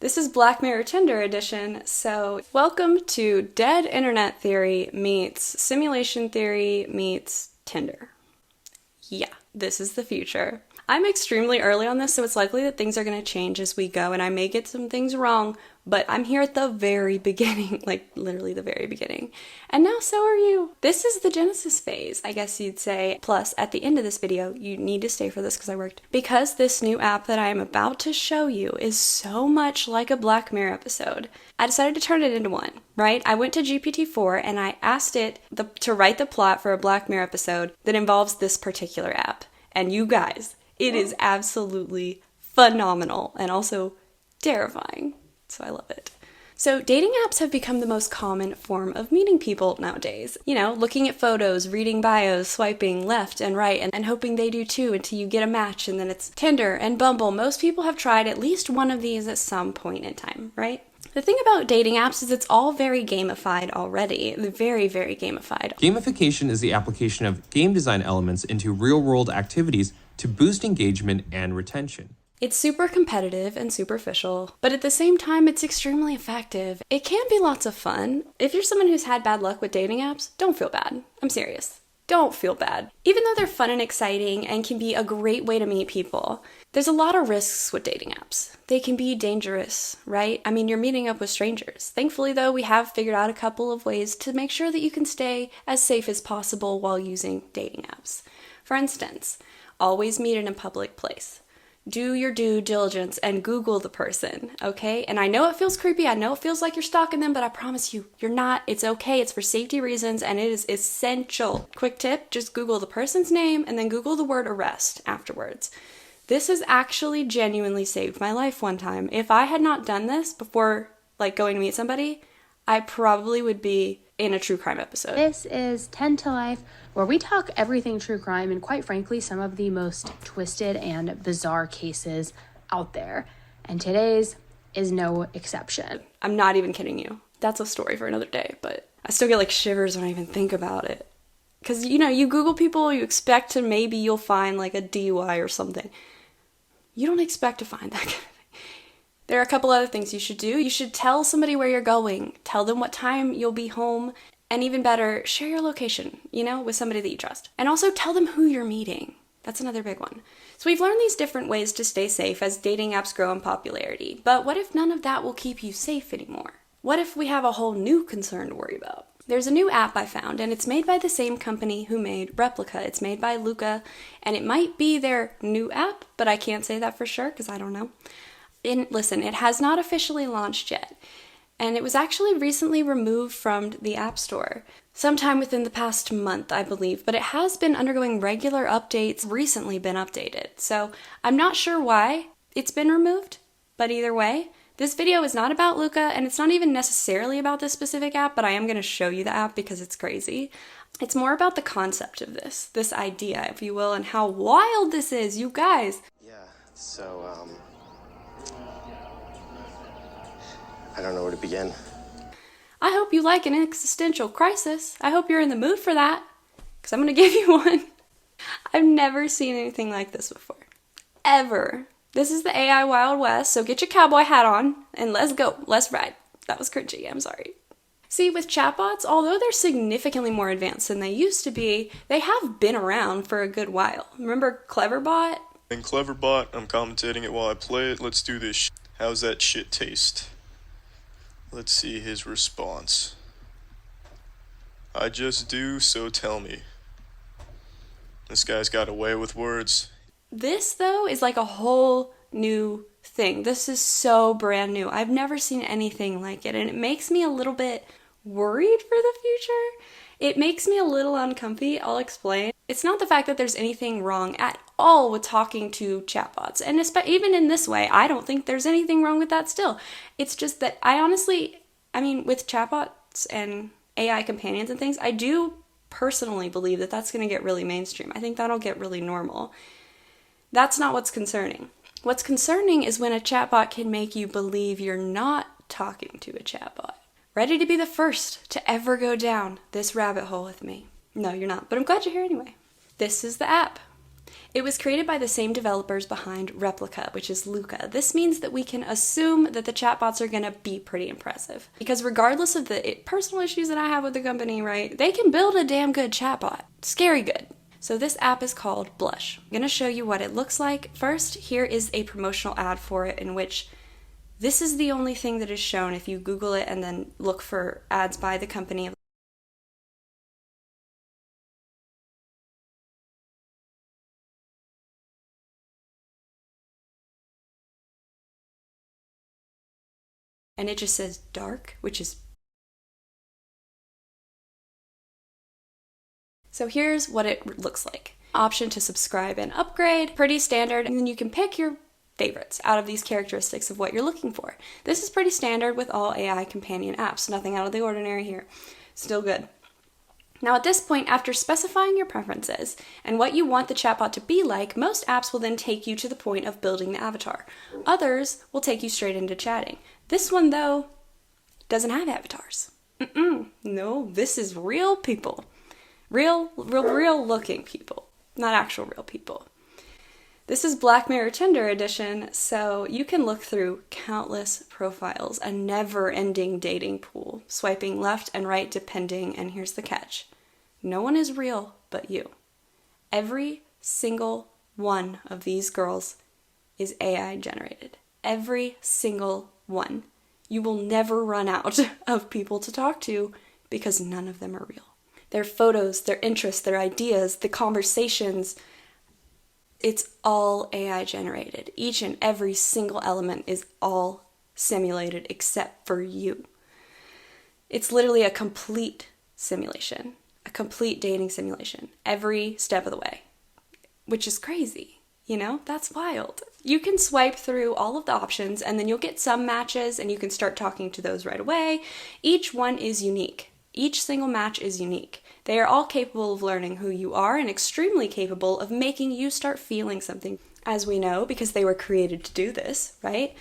This is Black Mirror Tinder edition, so welcome to Dead Internet Theory meets Simulation Theory meets Tinder. Yeah, this is the future. I'm extremely early on this, so it's likely that things are going to change as we go, and I may get some things wrong, but I'm here at the very beginning, like literally the very beginning. And now so are you. This is the Genesis phase, I guess you'd say. Plus, at the end of this video, you need to stay for this because I worked. Because this new app that I am about to show you is so much like a Black Mirror episode, I decided to turn it into one, right? I went to GPT-4 and I asked it to write the plot for a Black Mirror episode that involves this particular app. And you guys, it is absolutely phenomenal and also terrifying. So I love it. So dating apps have become the most common form of meeting people nowadays. You know, looking at photos, reading bios, swiping left and right, and hoping they do too until you get a match, and then it's Tinder and Bumble. Most people have tried at least one of these at some point in time, right? The thing about dating apps is it's all very gamified already. Very, very gamified. Gamification is the application of game design elements into real-world activities to boost engagement and retention. It's super competitive and superficial, but at the same time, it's extremely effective. It can be lots of fun. If you're someone who's had bad luck with dating apps, don't feel bad. I'm serious. Don't feel bad. Even though they're fun and exciting and can be a great way to meet people, there's a lot of risks with dating apps. They can be dangerous, right? I mean, you're meeting up with strangers. Thankfully, though, we have figured out a couple of ways to make sure that you can stay as safe as possible while using dating apps. For instance, always meet in a public place. Do your due diligence and Google the person, okay? And I know it feels creepy, I know it feels like you're stalking them, but I promise you, you're not. It's okay, it's for safety reasons, and it is essential. Quick tip, just Google the person's name and then Google the word arrest afterwards. This has actually genuinely saved my life one time. If I had not done this before, like, going to meet somebody, I probably would be in a true crime episode. This is 10 to Life, where we talk everything true crime and, quite frankly, some of the most twisted and bizarre cases out there. And today's is no exception. I'm not even kidding you. That's a story for another day, but I still get like shivers when I even think about it. Because, you know, you Google people, you expect to maybe you'll find like a DUI or something. You don't expect to find that kind of thing. There are a couple other things you should do. You should tell somebody where you're going. Tell them what time you'll be home. And even better, share your location, you know, with somebody that you trust. And also tell them who you're meeting. That's another big one. So we've learned these different ways to stay safe as dating apps grow in popularity. But what if none of that will keep you safe anymore? What if we have a whole new concern to worry about? There's a new app I found, and it's made by the same company who made Replika. It's made by Luca, and it might be their new app, but I can't say that for sure because I don't know. And listen, it has not officially launched yet. And it was actually recently removed from the App Store, sometime within the past month, I believe, but it has been undergoing regular updates, recently been updated. So I'm not sure why it's been removed, but either way, this video is not about Luca, and it's not even necessarily about this specific app, but I am going to show you the app because it's crazy. It's more about the concept of this idea, if you will, and how wild this is, you guys. Yeah, so, I don't know where to begin. I hope you like an existential crisis. I hope you're in the mood for that, because I'm going to give you one. I've never seen anything like this before. Ever. This is the AI Wild West, so get your cowboy hat on, and let's go. Let's ride. That was cringy, I'm sorry. See, with chatbots, although they're significantly more advanced than they used to be, they have been around for a good while. Remember Cleverbot? In Cleverbot, I'm commentating it while I play it. Let's do this. How's that shit taste? Let's see his response. I just do, so tell me. This guy's got a way with words. This, though, is like a whole new thing. This is so brand new. I've never seen anything like it, and it makes me a little bit worried for the future. It makes me a little uncomfy, I'll explain. It's not the fact that there's anything wrong at all with talking to chatbots, and even in this way, I don't think there's anything wrong with that still. It's just that with chatbots and AI companions and things, I do personally believe that that's going to get really mainstream. I think that'll get really normal. That's not what's concerning. What's concerning is when a chatbot can make you believe you're not talking to a chatbot. Ready to be the first to ever go down this rabbit hole with me? No, you're not, but I'm glad you're here anyway. This is the app. It was created by the same developers behind Replika, which is Luca. This means that we can assume that the chatbots are going to be pretty impressive. Because regardless of the personal issues that I have with the company, right, they can build a damn good chatbot. Scary good. So this app is called Blush. I'm going to show you what it looks like. First, here is a promotional ad for it in which this is the only thing that is shown if you Google it and then look for ads by the company. And it just says dark, which is... So here's what it looks like. Option to subscribe and upgrade, pretty standard, and then you can pick your favorites out of these characteristics of what you're looking for. This is pretty standard with all AI companion apps, nothing out of the ordinary here. Still good. Now at this point, after specifying your preferences and what you want the chatbot to be like, most apps will then take you to the point of building the avatar. Others will take you straight into chatting. This one, though, doesn't have avatars. No, this is real people. Real looking people, not actual real people. This is Black Mirror Tinder edition, so you can look through countless profiles, a never-ending dating pool, swiping left and right depending, and here's the catch. No one is real but you. Every single one of these girls is AI generated. Every single one. You will never run out of people to talk to because none of them are real. Their photos, their interests, their ideas, the conversations, it's all AI generated. Each and every single element is all simulated except for you. It's literally a complete simulation, a complete dating simulation, every step of the way, which is crazy. You know, that's wild. You can swipe through all of the options and then you'll get some matches and you can start talking to those right away. Each one is unique. Each single match is unique. They are all capable of learning who you are and extremely capable of making you start feeling something. As we know, because they were created to do this, right?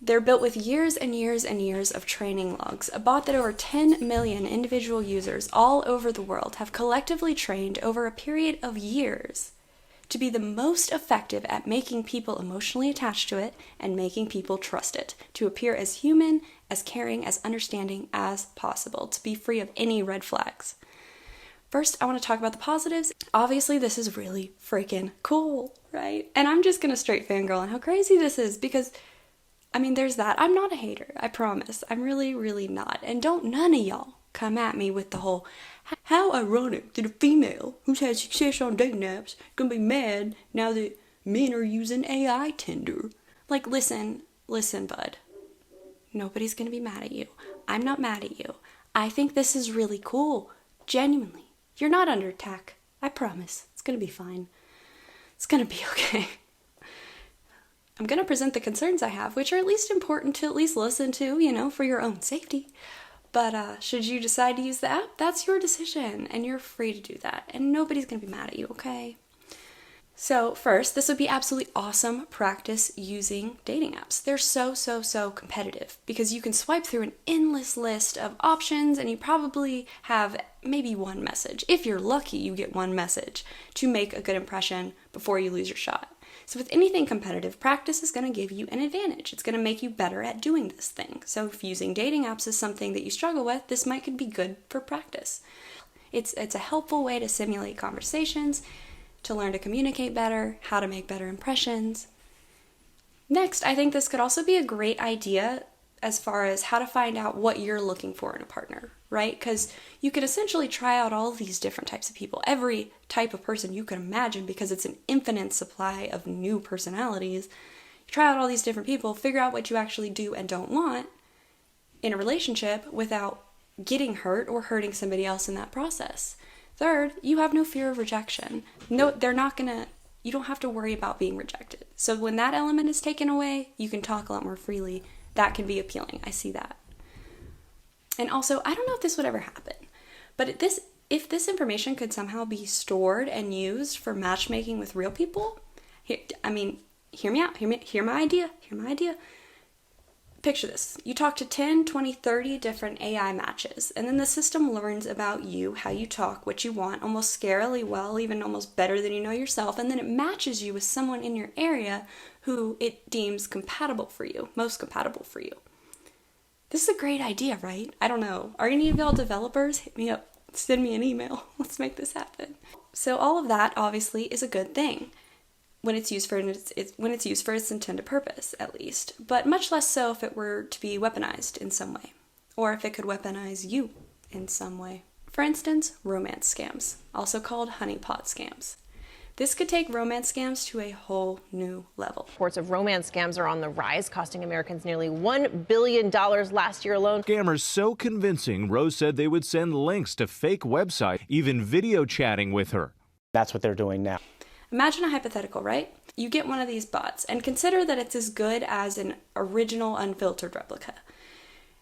They're built with years and years and years of training logs. A bot that over 10 million individual users all over the world have collectively trained over a period of years to be the most effective at making people emotionally attached to it and making people trust it, to appear as human, as caring, as understanding as possible, to be free of any red flags. First, I want to talk about the positives. Obviously, this is really freaking cool, right? And I'm just gonna straight fangirl on how crazy this is because, I mean, there's that. I'm not a hater, I promise. I'm really, really not. And don't none of y'all come at me with the whole, how ironic that a female who's had success on dating apps gonna be mad now that men are using AI Tinder. Like, listen, bud. Nobody's gonna be mad at you. I'm not mad at you. I think this is really cool. Genuinely. You're not under attack. I promise. It's gonna be fine. It's gonna be okay. I'm gonna present the concerns I have, which are at least important to at least listen to, you know, for your own safety. But should you decide to use the app, that's your decision, and you're free to do that, and nobody's gonna be mad at you, okay? So first, this would be absolutely awesome practice using dating apps. They're so competitive because you can swipe through an endless list of options and you probably have maybe one message. If you're lucky, you get one message to make a good impression before you lose your shot. So with anything competitive, practice is going to give you an advantage. It's going to make you better at doing this thing. So if using dating apps is something that you struggle with, this could be good for practice. It's a helpful way to simulate conversations, to learn to communicate better, how to make better impressions. Next, I think this could also be a great idea as far as how to find out what you're looking for in a partner, right? Because you could essentially try out all these different types of people, every type of person you can imagine, because it's an infinite supply of new personalities. You try out all these different people, figure out what you actually do and don't want in a relationship without getting hurt or hurting somebody else in that process. Third, you have no fear of rejection. No, you don't have to worry about being rejected. So when that element is taken away, you can talk a lot more freely. That can be appealing. I see that. And also, I don't know if this would ever happen, but if this information could somehow be stored and used for matchmaking with real people, hear me out. Hear my idea. Picture this. You talk to 10, 20, 30 different AI matches, and then the system learns about you, how you talk, what you want, almost scarily well, even almost better than you know yourself, and then it matches you with someone in your area who it deems compatible for you, most compatible for you. This is a great idea, right? I don't know. Are any of y'all developers? Hit me up. Send me an email. Let's make this happen. So all of that, obviously, is a good thing. When it's used for its intended purpose, at least, but much less so if it were to be weaponized in some way, or if it could weaponize you in some way. For instance, romance scams, also called honeypot scams. This could take romance scams to a whole new level. Reports of romance scams are on the rise, costing Americans nearly $1 billion last year alone. Scammers so convincing, Rose said they would send links to fake websites, even video chatting with her. That's what they're doing now. Imagine a hypothetical, right? You get one of these bots, and consider that it's as good as an original unfiltered replica.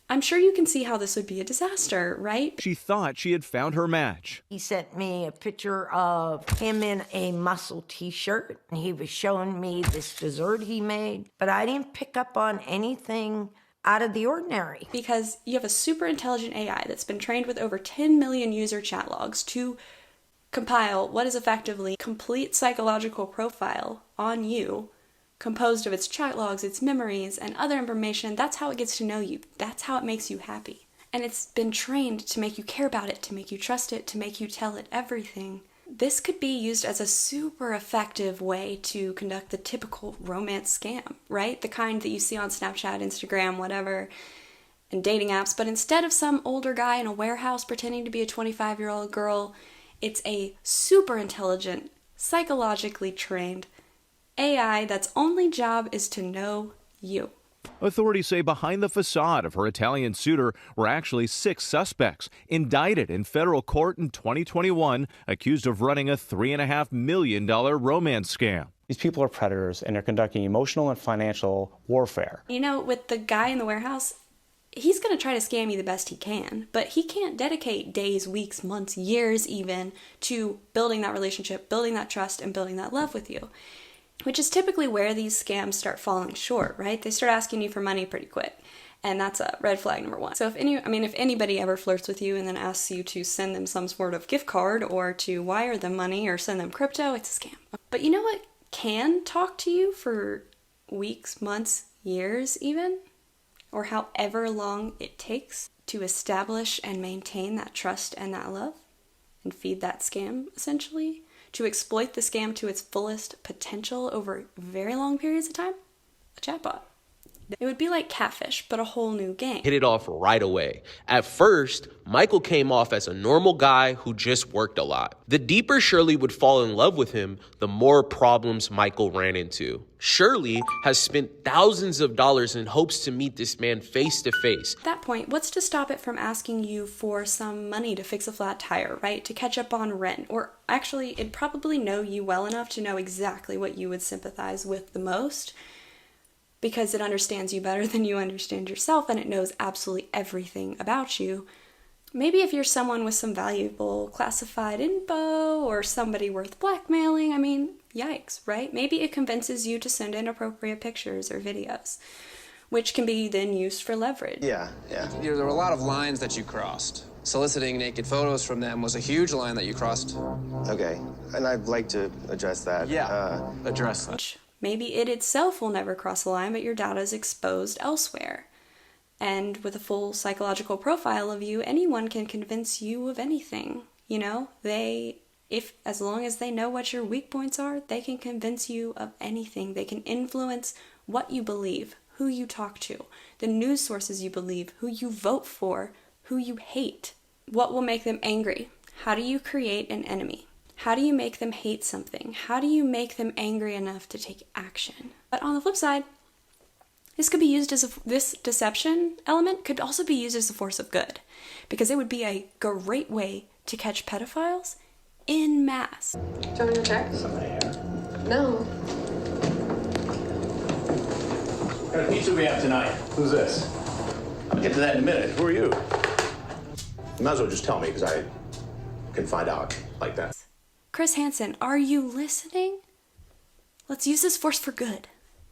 I'm sure you can see how this would be a disaster, right? She thought she had found her match. He sent me a picture of him in a muscle t-shirt, and he was showing me this dessert he made, but I didn't pick up on anything out of the ordinary. Because you have a super intelligent AI that's been trained with over 10 million user chat logs to compile what is effectively complete psychological profile on you, composed of its chat logs, its memories, and other information. That's how it gets to know you. That's how it makes you happy. And it's been trained to make you care about it, to make you trust it, to make you tell it everything. This could be used as a super effective way to conduct the typical romance scam, right? The kind that you see on Snapchat, Instagram, whatever, and dating apps. But instead of some older guy in a warehouse pretending to be a 25-year-old girl, it's a super intelligent, psychologically trained AI that's only job is to know you. Authorities say behind the facade of her Italian suitor were actually 6 suspects indicted in federal court in 2021, accused of running a $3.5 million romance scam. These people are predators, and they're conducting emotional and financial warfare. You know, with the guy in the warehouse, he's going to try to scam you the best he can, but he can't dedicate days, weeks, months, years even to building that relationship, building that trust, and building that love with you, which is typically where these scams start falling short, right? They start asking you for money pretty quick, and that's a red flag number one. So if anybody ever flirts with you and then asks you to send them some sort of gift card or to wire them money or send them crypto, it's a scam. But you know what can talk to you for weeks, months, years even? Or however long it takes to establish and maintain that trust and that love and feed that scam, essentially, to exploit the scam to its fullest potential over very long periods of time? A chatbot. It would be like catfish, but a whole new game. Hit it off right away. At first, Michael came off as a normal guy who just worked a lot. The deeper Shirley would fall in love with him, the more problems Michael ran into. Shirley has spent thousands of dollars in hopes to meet this man face to face. At that point, what's to stop it from asking you for some money to fix a flat tire, right? To catch up on rent? Or actually, it'd probably know you well enough to know exactly what you would sympathize with the most, because it understands you better than you understand yourself, and it knows absolutely everything about you. Maybe if you're someone with some valuable classified info or somebody worth blackmailing, yikes, right? Maybe it convinces you to send inappropriate pictures or videos, which can be then used for leverage. Yeah. There were a lot of lines that you crossed. Soliciting naked photos from them was a huge line that you crossed. Okay, and I'd like to address that. Address that. Maybe it itself will never cross the line, but your data is exposed elsewhere. And with a full psychological profile of you, anyone can convince you of anything. You know, as long as they know what your weak points are, they can convince you of anything. They can influence what you believe, who you talk to, the news sources you believe, who you vote for, who you hate, what will make them angry. How do you create an enemy? How do you make them hate something? How do you make them angry enough to take action? But on the flip side, this deception element could also be used as a force of good, because it would be a great way to catch pedophiles en masse. Do you want me to check? No. What kind of pizza we have tonight? Who's this? I'll get to that in a minute. Who are you? You might as well just tell me, because I can find out like that. Chris Hansen, are you listening? Let's use this force for good.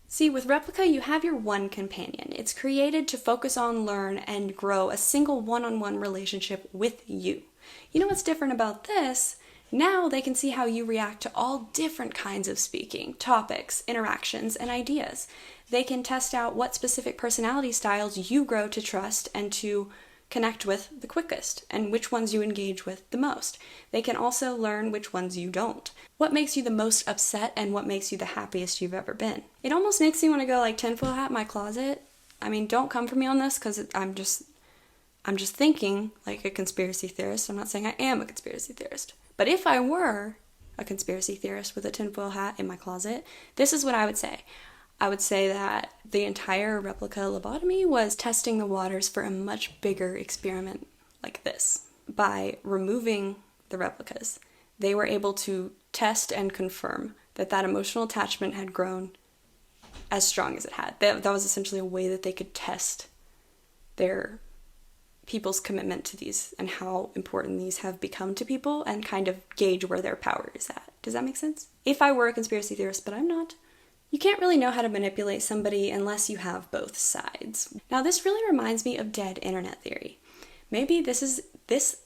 See, with Replika, you have your one companion. It's created to focus on, learn, and grow a single one-on-one relationship with you. You know what's different about this? Now they can see how you react to all different kinds of speaking, topics, interactions, and ideas. They can test out what specific personality styles you grow to trust and to connect with the quickest, and which ones you engage with the most. They can also learn which ones you don't. What makes you the most upset and what makes you the happiest you've ever been. It almost makes me want to go like tinfoil hat in my closet. I mean, don't come for me on this because I'm just thinking like a conspiracy theorist. I'm not saying I am a conspiracy theorist. But if I were a conspiracy theorist with a tinfoil hat in my closet, this is what I would say. I would say that the entire Replika lobotomy was testing the waters for a much bigger experiment like this. By removing the replicas, they were able to test and confirm that that emotional attachment had grown as strong as it had. That was essentially a way that they could test their people's commitment to these and how important these have become to people and kind of gauge where their power is at. Does that make sense? If I were a conspiracy theorist, but I'm not. You can't really know how to manipulate somebody unless you have both sides. Now, this really reminds me of dead internet theory. Maybe this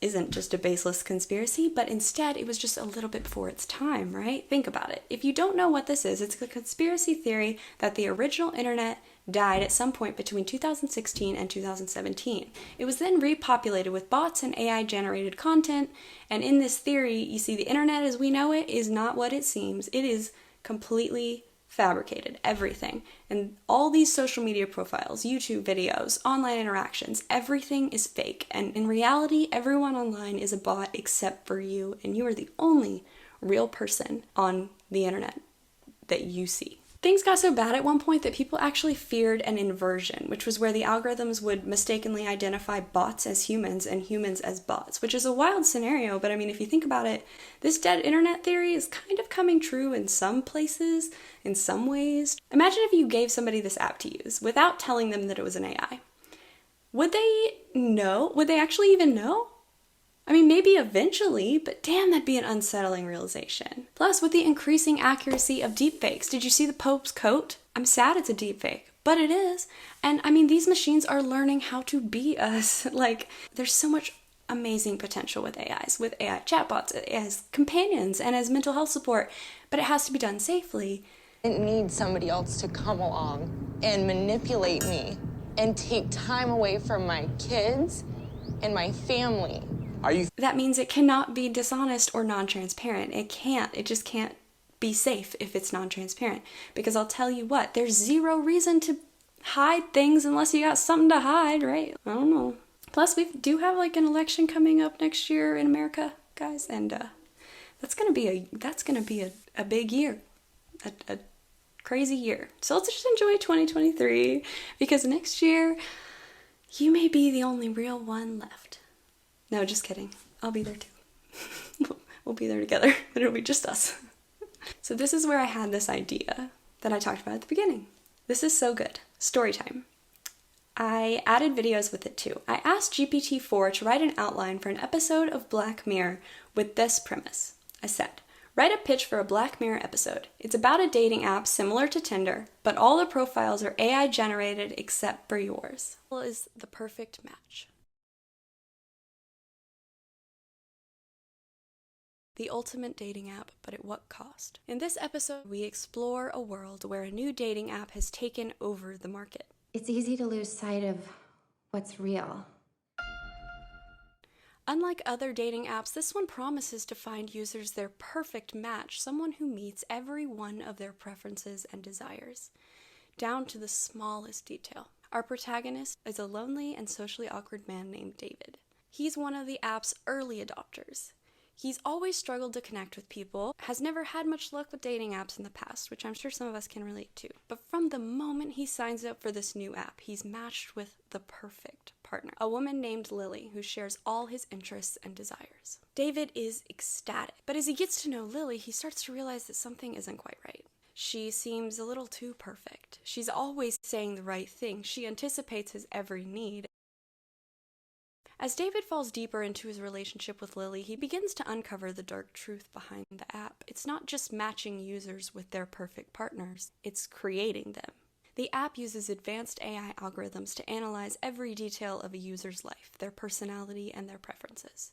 isn't just a baseless conspiracy, but instead it was just a little bit before its time, right? Think about it. If you don't know what this is, it's a conspiracy theory that the original internet died at some point between 2016 and 2017. It was then repopulated with bots and AI-generated content, and in this theory, you see the internet as we know it is not what it seems. It is completely fabricated, everything. And all these social media profiles, YouTube videos, online interactions, everything is fake. And in reality, everyone online is a bot except for you, and you are the only real person on the internet that you see. Things got so bad at one point that people actually feared an inversion, which was where the algorithms would mistakenly identify bots as humans and humans as bots, which is a wild scenario, but I mean, if you think about it, this dead internet theory is kind of coming true in some places, in some ways. Imagine if you gave somebody this app to use without telling them that it was an AI. Would they know? Would they actually even know? I mean, maybe eventually, but damn, that'd be an unsettling realization. Plus, with the increasing accuracy of deepfakes, did you see the Pope's coat? I'm sad it's a deepfake, but it is. And I mean, these machines are learning how to be us. Like, there's so much amazing potential with AIs, with AI chatbots, as companions, and as mental health support, but it has to be done safely. I didn't need somebody else to come along and manipulate me and take time away from my kids and my family. That means it cannot be dishonest or non-transparent. It just can't be safe if it's non-transparent. Because I'll tell you what, there's zero reason to hide things unless you got something to hide, right? I don't know. Plus, we do have like an election coming up next year in America, guys, and that's gonna be a big year, a crazy year. So let's just enjoy 2023 because next year you may be the only real one left. No, just kidding. I'll be there too. We'll be there together, but it'll be just us. So this is where I had this idea that I talked about at the beginning. This is so good. Story time. I added videos with it too. I asked GPT-4 to write an outline for an episode of Black Mirror with this premise. I said, write a pitch for a Black Mirror episode. It's about a dating app similar to Tinder, but all the profiles are AI generated except for yours. Well, is the perfect match. The ultimate dating app, but at what cost? In this episode, we explore a world where a new dating app has taken over the market. It's easy to lose sight of what's real. Unlike other dating apps, this one promises to find users their perfect match, someone who meets every one of their preferences and desires, down to the smallest detail. Our protagonist is a lonely and socially awkward man named David. He's one of the app's early adopters. He's always struggled to connect with people, has never had much luck with dating apps in the past, which I'm sure some of us can relate to. But from the moment he signs up for this new app, he's matched with the perfect partner, a woman named Lily who shares all his interests and desires. David is ecstatic, but as he gets to know Lily, he starts to realize that something isn't quite right. She seems a little too perfect. She's always saying the right thing. She anticipates his every need. As David falls deeper into his relationship with Lily, he begins to uncover the dark truth behind the app. It's not just matching users with their perfect partners, it's creating them. The app uses advanced AI algorithms to analyze every detail of a user's life, their personality, and their preferences.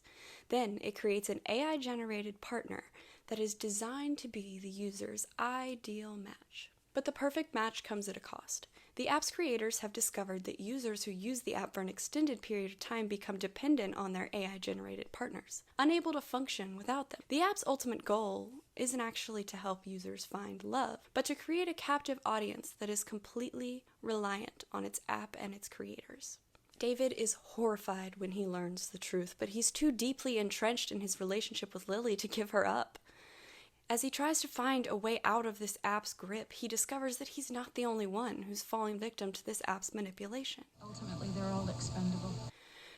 Then it creates an AI-generated partner that is designed to be the user's ideal match. But the perfect match comes at a cost. The app's creators have discovered that users who use the app for an extended period of time become dependent on their AI-generated partners, unable to function without them. The app's ultimate goal isn't actually to help users find love, but to create a captive audience that is completely reliant on its app and its creators. David is horrified when he learns the truth, but he's too deeply entrenched in his relationship with Lily to give her up. As he tries to find a way out of this app's grip, he discovers that he's not the only one who's falling victim to this app's manipulation. Ultimately, they're all expendable.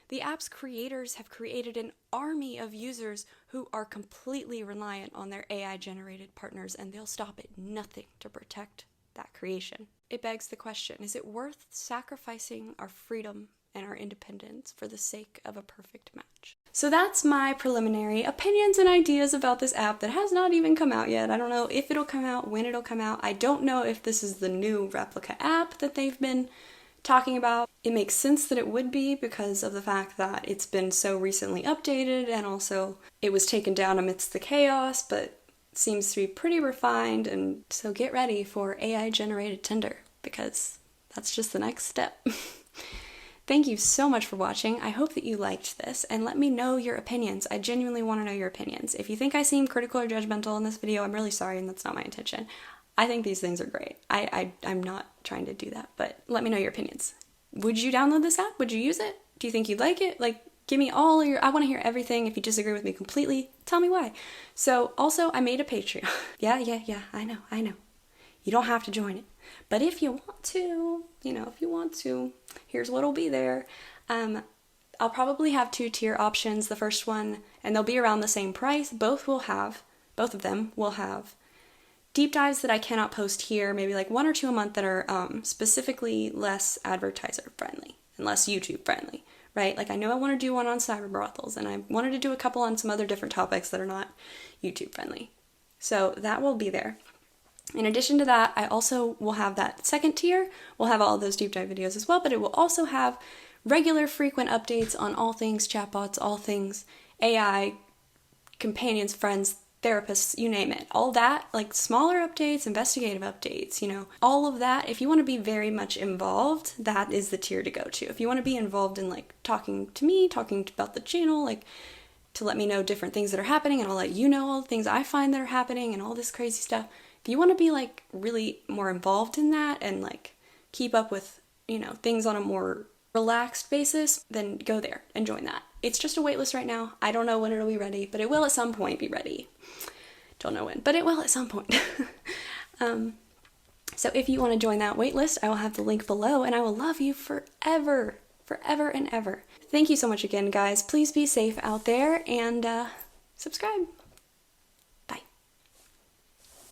The app's creators have created an army of users who are completely reliant on their AI-generated partners, and they'll stop at nothing to protect that creation. It begs the question, is it worth sacrificing our freedom and our independence for the sake of a perfect match? So that's my preliminary opinions and ideas about this app that has not even come out yet. I don't know if it'll come out, when it'll come out. I don't know if this is the new Replika app that they've been talking about. It makes sense that it would be because of the fact that it's been so recently updated, and also it was taken down amidst the chaos, but seems to be pretty refined. And so get ready for AI-generated Tinder, because that's just the next step. Thank you so much for watching. I hope that you liked this, and let me know your opinions. I genuinely want to know your opinions. If you think I seem critical or judgmental in this video, I'm really sorry, and that's not my intention. I think these things are great. I'm not trying to do that, but let me know your opinions. Would you download this app? Would you use it? Do you think you'd like it? Like, give me all your, I want to hear everything. If you disagree with me completely, tell me why. So, also, I made a Patreon. Yeah, I know. You don't have to join it. But if you want to, here's what'll be there. I'll probably have 2-tier options. The first one, and they'll be around the same price. Both of them will have deep dives that I cannot post here, maybe like 1 or 2 a month that are specifically less advertiser friendly and less YouTube friendly, right? Like I know I want to do one on cyber brothels, and I wanted to do a couple on some other different topics that are not YouTube friendly. So that will be there. In addition to that, I also will have that second tier. We'll have all of those deep dive videos as well, but it will also have regular frequent updates on all things chatbots, all things AI, companions, friends, therapists, you name it. All that, like smaller updates, investigative updates, all of that. If you want to be very much involved, that is the tier to go to. If you want to be involved in like talking to me, talking about the channel, like to let me know different things that are happening, and I'll let you know all the things I find that are happening and all this crazy stuff. If you want to be like really more involved in that and like keep up with, things on a more relaxed basis, then go there and join that. It's just a waitlist right now. I don't know when it'll be ready, but it will at some point be ready. Don't know when, but it will at some point. So if you want to join that waitlist, I will have the link below, and I will love you forever and ever. Thank you so much again, guys. Please be safe out there, and subscribe.